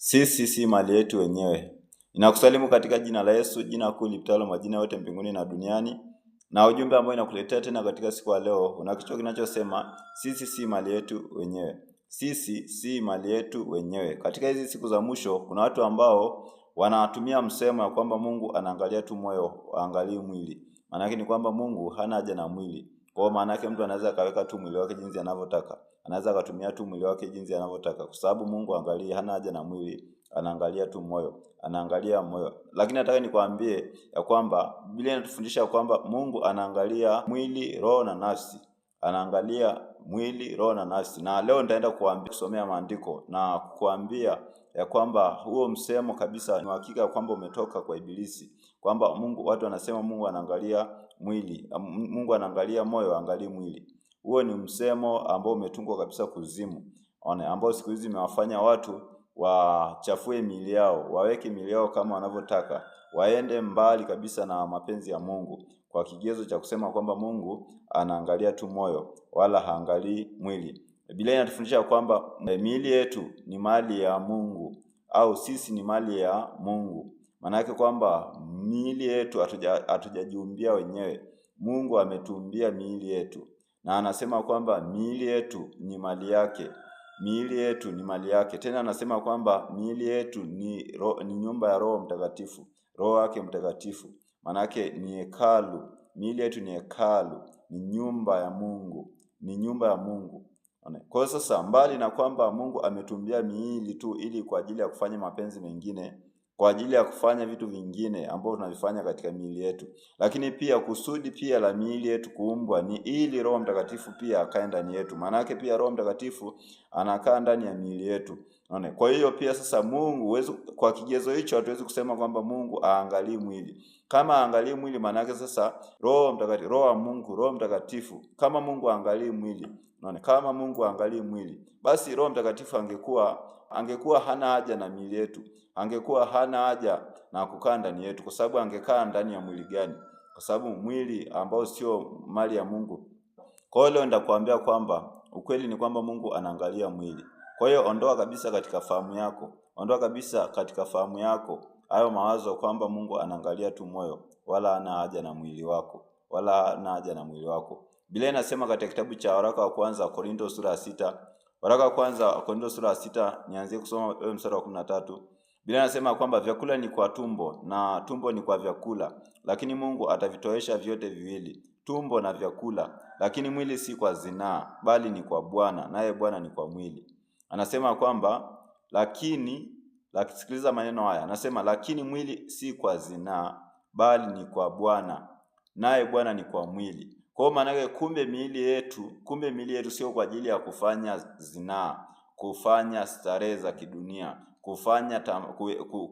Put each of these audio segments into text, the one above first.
Sisi si mali yetu wenyewe. Ninakusalimu katika jina la Yesu, jina kuu lipitalo majina yote mbinguni na duniani. Na ujumbe ambao inakuletea tena katika siku ya leo, una kichwa kinachosema sisi si mali yetu wenyewe. Sisi si mali yetu wenyewe. Katika hizi siku za mwisho kuna watu ambao wanatumia msemo ya kwamba Mungu anaangalia tu moyo, angalii mwili. Maana yake ni kwamba Mungu hana haja na mwili. Kwa maana yake mtu anaweza kaweka tu mwili wake jinsi anavyotaka. Anaweza akatumia tu mwili wake jinsi anavyotaka, kwa sababu Mungu angalia, hana haja na mwili, anaangalia tu moyo, anaangalia moyo. Lakini nataka nikwambie ya kwamba Biblia inatufundisha kwamba Mungu anaangalia mwili, roho na nafsi. Anaangalia mwili, roho na nafsi. Na leo nitaenda kusomea maandiko na kukuambia ya kwamba huo msemo kabisa ni hakika kwamba umetoka kwa Ibilisi. Kwamba watu wanasema Mungu anaangalia mwili, Mungu anaangalia moyo, angalia mwili. Huo ni msemo ambao umetungwa kabisa kuzimu. Ambao siku hizi imewafanya watu wachafue miili yao, waweke miili yao kama wanavyotaka, waende mbali kabisa na mapenzi ya Mungu, kwa kigezo cha kusema kwamba Mungu anaangalia tu moyo wala haangalii mwili. Biblia inatufundisha kwamba miili yetu ni mali ya Mungu, au sisi ni mali ya Mungu. Maana yake kwamba miili yetu hatujajiumbia wenyewe. Mungu ametuumbia miili yetu. Na anasema kwamba miili yetu ni mali yake. Miili yetu ni mali yake. Tena anasema kwamba miili yetu ni nyumba ya Roho Mtakatifu. Roho yake Mtakatifu. Manake ni hekalu. Miili yetu ni hekalu. Ni nyumba ya Mungu. Ni nyumba ya Mungu. Kwa sasa mbali na kwamba Mungu ametumbia miili tu ili kwa ajili ya kufanya mapenzi mengine, kwa ajili ya kufanya vitu vingine ambavyo tunavifanya katika miili yetu, lakini pia kusudi pia la miili yetu kuumbwa ni ili Roho Mtakatifu pia akae ndani yetu. Maana yake pia Roho Mtakatifu anakaa ndani ya miili yetu. Kwa hiyo pia sasa Mungu kwa kigezo hicho hatuwezi kusema kwamba Mungu aangalii mwili. Kama aangalii mwili, maana yake sasa Roho Mtakatifu, Roho wa Mungu, Roho Mtakatifu, kama Mungu aangalii mwili, kama Mungu aangalii mwili, basi Roho Mtakatifu angekuwa hana haja na miili yetu. Angekuwa hana haja na kukaa ndani yetu, kwa sababu angekaa ndani ya mwili gani? Kwa sababu mwili ambao sio mali ya Mungu. Kwa hiyo leo nitakwambia kwamba ukweli ni kwamba Mungu anaangalia mwili. Kwa hiyo ondoa kabisa katika fahamu yako hayo mawazo kwamba Mungu anaangalia tu moyo, wala hana haja na mwili wako. Biblia inasema katika kitabu cha waraka wa kwanza Korinto sura ya 6. Waraka wa kwanza Korinto sura ya 6, nianzie kusoma mstari wa 13. Biblia inasema kwamba vyakula ni kwa tumbo na tumbo ni kwa vyakula, lakini Mungu atavitoesha vyote viwili, tumbo na vyakula. Lakini mwili si kwa zinaa, bali ni kwa Bwana, naye Bwana ni kwa mwili. Anasema kwamba sikiliza maneno haya. Anasema lakini mwili si kwa zinaa, bali ni kwa Bwana, naye Bwana ni kwa mwili. Kwa maana yake kumbe miili yetu sio kwa ajili ya kufanya zinaa, kufanya starehe za kidunia,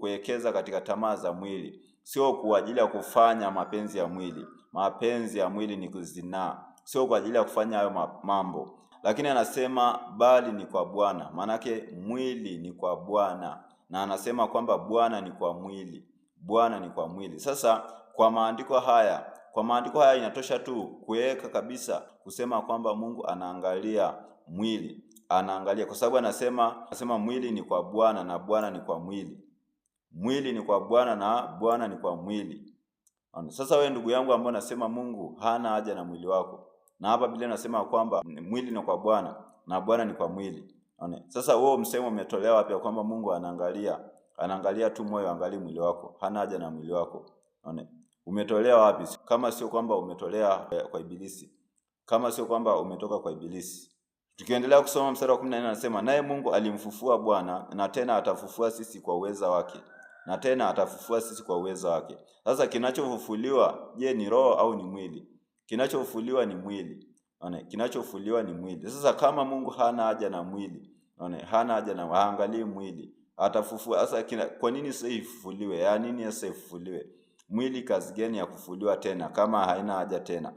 kuwekeza katika tamaa za mwili. Sio kwa ajili ya kufanya mapenzi ya mwili. Mapenzi ya mwili ni kuzinaa. Sio kwa ajili ya kufanya hayo mambo. Lakini anasema bali ni kwa Bwana. Maana yake mwili ni kwa Bwana. Na anasema kwamba Bwana ni kwa mwili. Bwana ni kwa mwili. Sasa kwa maandiko haya inatosha tu kuweka kabisa kusema kwamba Mungu anaangalia mwili. Anaangalia kwa sababu anasema mwili ni kwa Bwana na Bwana ni kwa mwili. Mwili ni kwa Bwana na Bwana ni kwa mwili. Sasa wewe ndugu yangu ambao unasema Mungu hana haja na mwili wako, na hapa Biblia inasema kwamba mwili ni kwa Bwana na Bwana ni kwa mwili. Sasa wewe msemo umetolewa wapi kwamba Mungu anaangalia tu moyo, angalia mwili wako, hana haja na mwili wako? Umetolewa wapi? Kama sio kwamba umetolea kwa Ibilisi, kama sio kwamba umetoka kwa Ibilisi. Tukiendelea kusoma mstari wa 14 anasema naye Mungu alimfufua Bwana, na tena atafufua sisi kwa uweza wake. Sasa kinachofufuliwa, je, ni roho au ni mwili? Kinachofufuliwa ni mwili. Kinachofufuliwa ni mwili. Sasa kama Mungu hana haja na mwili, haangalii mwili, atafufua. Sasa kwa nini sasa ifufuliwe? Ya nini sasa ifufuliwe? Mwili kazi gani ya kufufuliwa tena kama haina haja tena?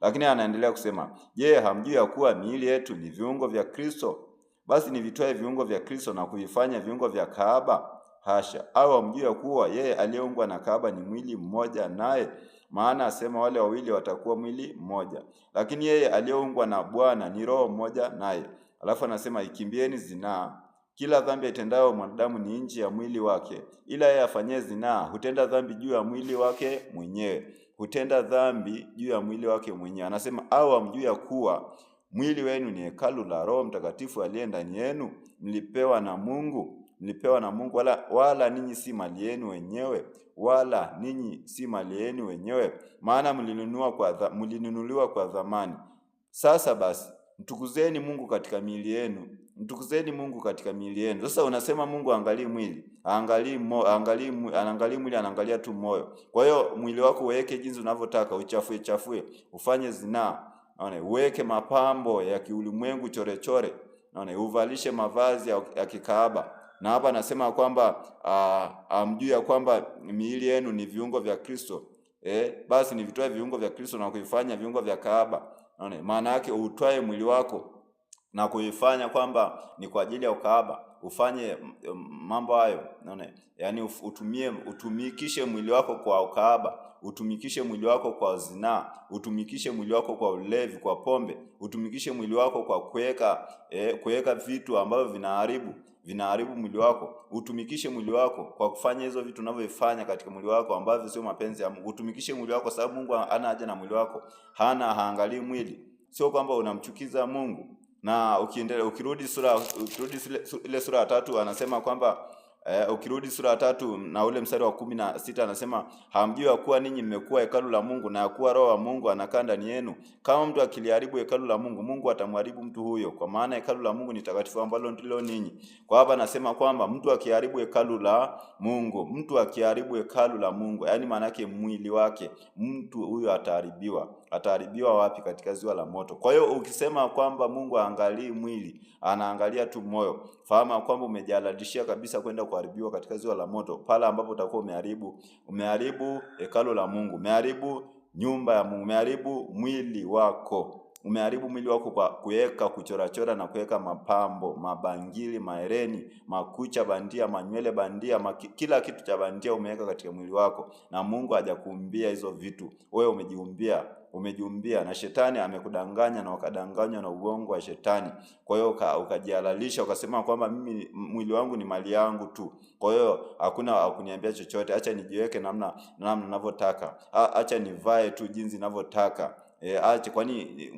Lakini anaendelea kusema, je, hamjui ya kuwa miili yetu ni viungo vya Kristo? Basi nivitoe viungo vya Kristo na kuvifanya viungo vya kahaba? Hasha! Au hamjui ya kuwa yeye aliyeungwa na kahaba ni mwili mmoja naye? Maana asema wale wawili watakuwa mwili mmoja. Lakini yeye aliyeungwa na Bwana ni roho mmoja naye. Alafu anasema ikimbieni zinaa. Kila dhambi aitendayo mwanadamu ni nje ya mwili wake, ila yeye afanyaye zinaa hutenda dhambi juu ya mwili wake mwenyewe. Hutenda dhambi juu ya mwili wake mwenyewe. Anasema, au hamjui ya kuwa mwili wenu ni hekalu la Roho Mtakatifu aliye ndani yenu, mlipewa na Mungu, wala ninyi si mali yenu wenyewe, wala ninyi si mali yenu wenyewe, maana mlinunuliwa kwa dhamani. Sasa basi mtukuzeni Mungu katika miili yenu. Mtukuzeni Mungu katika miili yenu. Sasa unasema Mungu angalii mwili, angalii mwili, anaangalia tu moyo. Kwa hiyo mwili wako uweke jinsi unavyotaka, uchafue, ufanye zinaa, uweke mapambo ya kiulimwengu chore, uvalishe mavazi ya kikaaba. Na hapa anasema kwamba amjui ya kwamba miili yenu ni viungo vya Kristo. Basi ni vitoe viungo vya Kristo na kuifanya viungo vya kaaba. Maana yake utwae mwili wako na kuifanya kwamba ni kwa ajili ya ukaaba, ufanye mambo hayo. Yaani utumikishe mwili wako kwa ukaaba, utumikishe mwili wako kwa zinaa, utumikishe mwili wako kwa ulevi, kwa pombe, utumikishe mwili wako kwa kuweka vitu ambavyo vinaharibu mwili wako. Utumikishe mwili wako kwa kufanya hizo vitu unavyofanya katika mwili wako ambavyo sio mapenzi ya Mungu. Utumikishe mwili wako sababu Mungu hana haja na mwili wako. Haangalii mwili. Sio kwamba unamchukiza Mungu. Na ukirudi ile sura ya 3 anasema kwamba ukirudi sura ya 3 na ule mstari wa 16 anasema, hamjui ya kuwa ninyi mmekuwa hekalu la Mungu na ya kuwa Roho wa Mungu anakaa ndani yenu? Kama mtu akiliharibu hekalu la Mungu, Mungu atamharibu mtu huyo, kwa maana hekalu la Mungu ni takatifu ambalo ndilo ninyi. Kwa hapa anasema kwamba mtu akiharibu hekalu la Mungu, yaani maana yake mwili wake, mtu huyo ataharibiwa wapi? Katika ziwa la moto. Kwa hiyo ukisema kwamba Mungu haangalii mwili, anaangalia tu moyo, fahamu kwamba umejalalishia kabisa kwenda kuharibiwa katika ziwa la moto, pale ambapo utakuwa umeharibu hekalu la Mungu, umeharibu nyumba ya Mungu, umeharibu mwili wako. Umeharibu mwili wako kwa kuweka kuchora na kuweka mapambo, mabangili, mahereni, makucha bandia, manywele bandia, kila kitu cha bandia umeweka katika mwili wako, na Mungu hajakuumbia hizo vitu. Wewe umejiumbia na shetani amekudanganya na ukadanganywa na uongo wa shetani. Kwa hiyo ukajihalalisha, ukasema kwamba mimi mwili wangu ni mali yangu tu. Kwa hiyo hakuna kuniambia chochote, acha nijiweke namna ninavyotaka, acha nivae tu jinsi ninavyotaka. Acha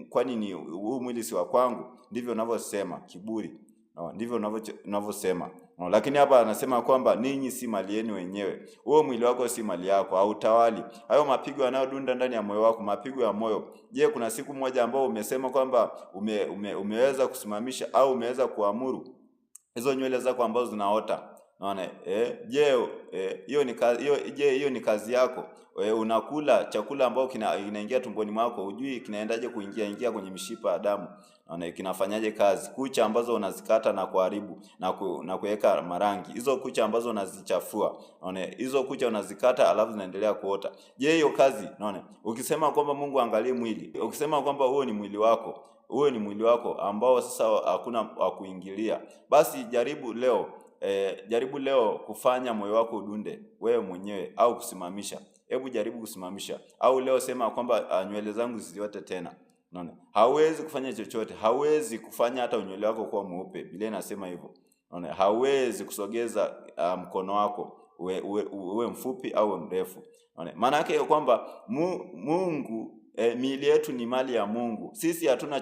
kwani ni huu mwili si wa kwangu? Ndivyo unavyosema kiburi. Ndivyo unavyosema. Lakini hapa anasema kwamba ninyi si mali yenu wenyewe. Huo mwili wako si mali yako, hautawali. Hayo mapigo yanayodunda ndani ya moyo wako, mapigo ya moyo. Je, kuna siku moja ambao umesema kwamba umeweza kusimamisha au umeweza kuamuru hizo nywele zako ambazo zinaota? Unaona, hiyo ni kazi yako. Unakula chakula ambao kinaingia tumboni mwako, hujui kinaendaje kuingia kwenye mishipa ya damu. Unaona, kinafanyaje kazi? Kucha ambazo unazikata na kuharibu na kuweka marangi, hizo kucha ambazo unazichafua, unaona, hizo kucha unazikata alafu zinaendelea kuota. Je, hiyo kazi, unaona, ukisema kwamba Mungu angalie mwili, ukisema kwamba huo ni mwili wako ambao sasa hakuna wa kuingilia, basi jaribu leo kufanya moyo wako udunde wewe mwenyewe, au kusimamisha. Hebu jaribu kusimamisha, au leo sema kwamba nywele zangu ziote tena. Unaona, hauwezi kufanya chochote, hauwezi kufanya hata unywele wako kuwa mweupe. Biblia inasema hivyo. Unaona, hauwezi kusogeza mkono wako uwe mfupi au mrefu. Unaona, maana yake kwamba Mungu, miili yetu ni mali ya Mungu. Sisi hatuna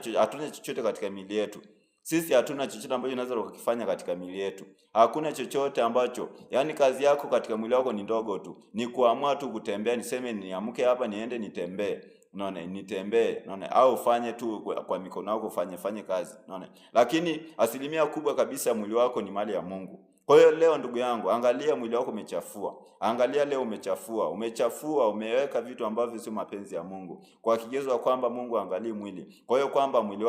chochote katika miili yetu. Sisi hatuna chochote ambacho unaweza kukifanya katika miili yetu. Hakuna chochote ambacho, yani kazi yako katika mwili wako ni ndogo tu. Ni kuamua tu kutembea, niseme niamke hapa niende nitembee. Unaona, nitembee, unaona, au fanye tu kwa mikono yako, fanye kazi, unaona. Lakini asilimia kubwa kabisa mwili wako ni mali ya Mungu. Kwa hiyo leo ndugu yangu, angalia mwili wako umechafua. Angalia leo umechafua, umeweka vitu ambavyo sio mapenzi ya Mungu. Kwa kigezo kwamba Mungu angalii mwili. Kwa hiyo kwamba mwili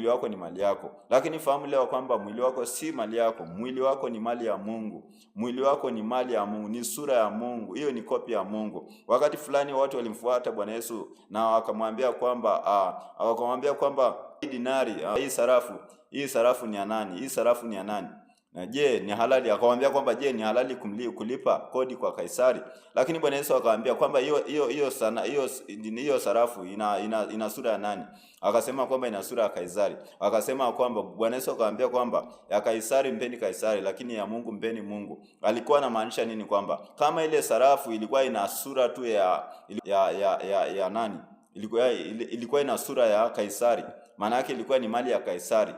wako ni mali yako. Lakini fahamu leo kwamba mwili wako si mali yako. Mwili wako ni mali ya Mungu. Mwili wako ni mali ya Mungu, ni sura ya Mungu. Hiyo ni kopi ya Mungu. Wakati fulani watu walimfuata Bwana Yesu na wakamwambia kwamba hii dinari, hii sarafu ni ya nani? Hii sarafu ni ya nani? Na je, ni halali? Akamwambia kwamba je, ni halali kulipa kodi kwa Kaisari? Lakini Bwana Yesu akamwambia kwamba hiyo sarafu ina sura ya nani? Akasema kwamba ina sura ya Kaisari. Akasema kwamba Bwana Yesu akamwambia kwamba ya Kaisari mpeni Kaisari, lakini ya Mungu mpeni Mungu. Alikuwa anamaanisha nini? Kwamba kama ile sarafu ilikuwa ina sura tu ya nani? Ilikuwa ina sura ya Kaisari, maana yake ilikuwa ni mali ya Kaisari.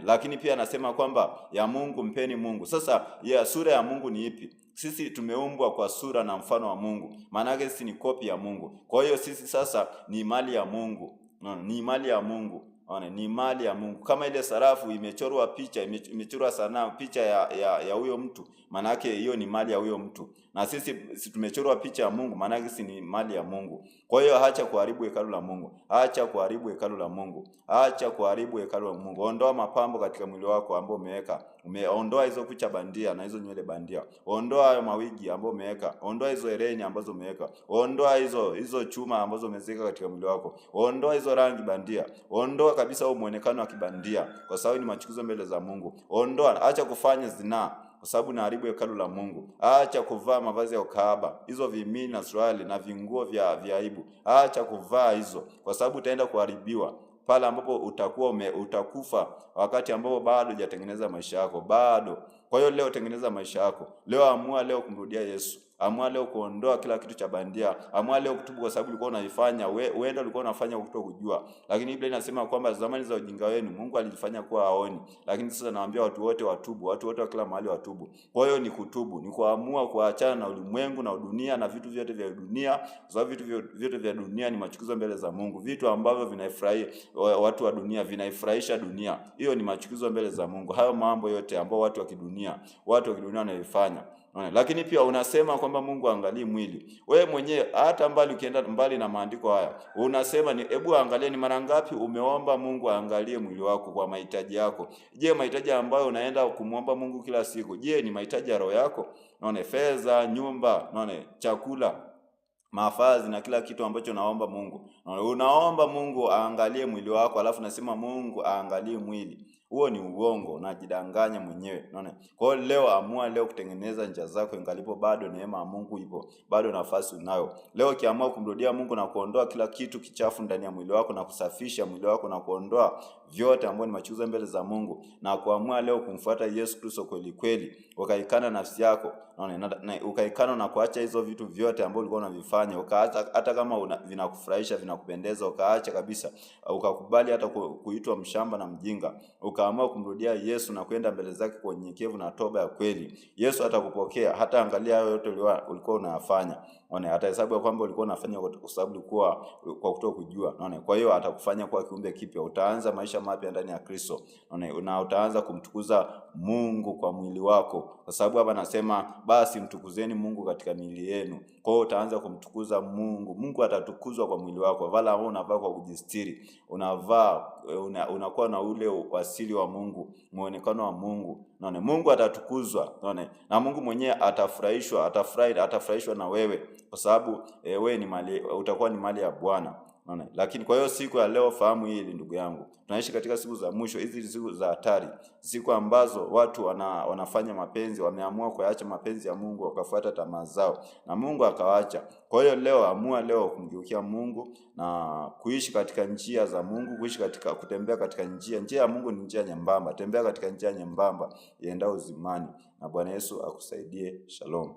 Lakini pia anasema kwamba ya Mungu mpeni Mungu. Sasa sura ya Mungu ni ipi? Sisi tumeumbwa kwa sura na mfano wa Mungu, maana yake sisi ni kopi ya Mungu. Kwa hiyo sisi sasa ni mali ya Mungu, ni mali ya Mungu. Ni mali ya Mungu. Kama ile sarafu imechorwa picha, imechorwa sanamu, picha ya huyo mtu, maana yake hiyo ni mali ya huyo mtu. Na sisi tumechorwa picha ya Mungu, maana yake sisi ni mali ya Mungu. Kwa hiyo acha kuharibu hekalu la Mungu. Acha kuharibu hekalu la Mungu. Acha kuharibu hekalu la Mungu. Ondoa mapambo katika mwili wako ambao umeweka. Ondoa hizo kucha bandia na hizo nywele bandia. Ondoa hayo mawigi ambao umeweka. Ondoa hizo hereni ambazo umeweka. Ondoa hizo chuma ambazo umezeka katika mwili wako. Ondoa hizo rangi bandia. Ondoa kabisa huo muonekano wa kibandia, kwa sababu ni machukizo mbele za Mungu. Ondoa, acha kufanya zinaa, kwa sababu naharibu hekalu la Mungu. Acha kuvaa mavazi ya ukahaba, hizo vimini na suruali na vinguo vya aibu. Acha kuvaa hizo, kwa sababu utaenda kuharibiwa pale ambapo utakufa, wakati ambapo bado hujatengeneza maisha yako bado. Kwa hiyo leo tengeneza maisha yako. Leo amua leo kumrudia Yesu. Amua leo kuondoa kila kitu cha bandia. Amua leo kutubu, kwa sababu ulikuwa unaifanya wewe ulikuwa unafanya kwa kutokujua. Lakini Biblia inasema kwamba zamani za ujinga wenu Mungu alifanya kuwa haoni. Lakini sasa naambia watu wote watubu, watu wote wa kila mahali watubu. Kwa hiyo ni kutubu, ni kuamua kuachana na ulimwengu na dunia na vitu vyote vya dunia. Sababu vitu vyote vya dunia ni machukizo mbele za Mungu. Vitu ambavyo vinaifurahisha watu wa dunia, vinaifurahisha dunia, hiyo ni machukizo mbele za Mungu. Hayo mambo yote ambao watu wa kidunia wanaifanya. Lakini pia unasema kwamba Mungu angalie mwili. Wewe mwenyewe hata ukienda mbali na maandiko haya, unasema hebu angalia ni mara ngapi umeomba Mungu aangalie mwili wako kwa mahitaji yako. Je, mahitaji ambayo unaenda kumwomba Mungu kila siku, je, ni mahitaji ya roho yako? Fedha, nyumba, chakula, mavazi na kila kitu ambacho naomba Mungu. Unaomba Mungu aangalie mwili wako, alafu nasema Mungu aangalie mwili. Huo ni uongo, unajidanganya mwenyewe. Kwa hiyo leo amua leo kutengeneza njia zako ingalipo bado neema ya Mungu ipo, bado nafasi unayo. Leo ukiamua kumrudia Mungu na kuondoa kila kitu kichafu ndani ya mwili wako na kusafisha mwili wako na kuondoa vyote ambavyo ni machukizo mbele za Mungu, na kuamua leo kumfuata Yesu Kristo kweli kweli, ukaikana nafsi yako, ukaikana na kuacha hizo vitu vyote ambavyo ulikuwa unavifanya, ukaacha hata kama vinakufurahisha, vinakupendeza, ukaacha kabisa, ukakubali hata kuitwa mshamba na mjinga, ukaamua kumrudia Yesu na kwenda mbele zake kwa unyenyekevu na toba ya kweli, Yesu atakupokea. Hata angalia hayo yote ulikuwa unayafanya, atahesabu kwamba ulikuwa unafanya kwa sababu ulikuwa kwa kutokujua. Kwa hiyo atakufanya kuwa kiumbe kipya. Utaanza maisha mapya ndani ya Kristo, na utaanza kumtukuza Mungu kwa mwili wako, kwa sababu hapa anasema basi mtukuzeni Mungu katika miili yenu. Kwa hiyo utaanza kumtukuza Mungu. Mungu atatukuzwa kwa mwili wako. Wala wewe unavaa kwa kujistiri, unakuwa na ule asili wa Mungu, muonekano wa Mungu. Mungu atatukuzwa, na Mungu mwenyewe atafurahishwa na wewe, kwa sababu wewe ni mali, utakuwa ni mali ya Bwana. Lakini kwa hiyo siku ya leo fahamu hili ndugu yangu, tunaishi katika siku za mwisho. Hizi siku za hatari, siku ambazo watu wanafanya mapenzi, wameamua kuacha mapenzi ya Mungu wakafuata tamaa zao na Mungu akawaacha. Kwa hiyo leo amua leo kumgeukia Mungu na kuishi katika njia za Mungu, kutembea katika njia ya Mungu. Ni njia nyembamba, tembea katika njia nyembamba iendao uzimani, na Bwana Yesu akusaidie. Shalom.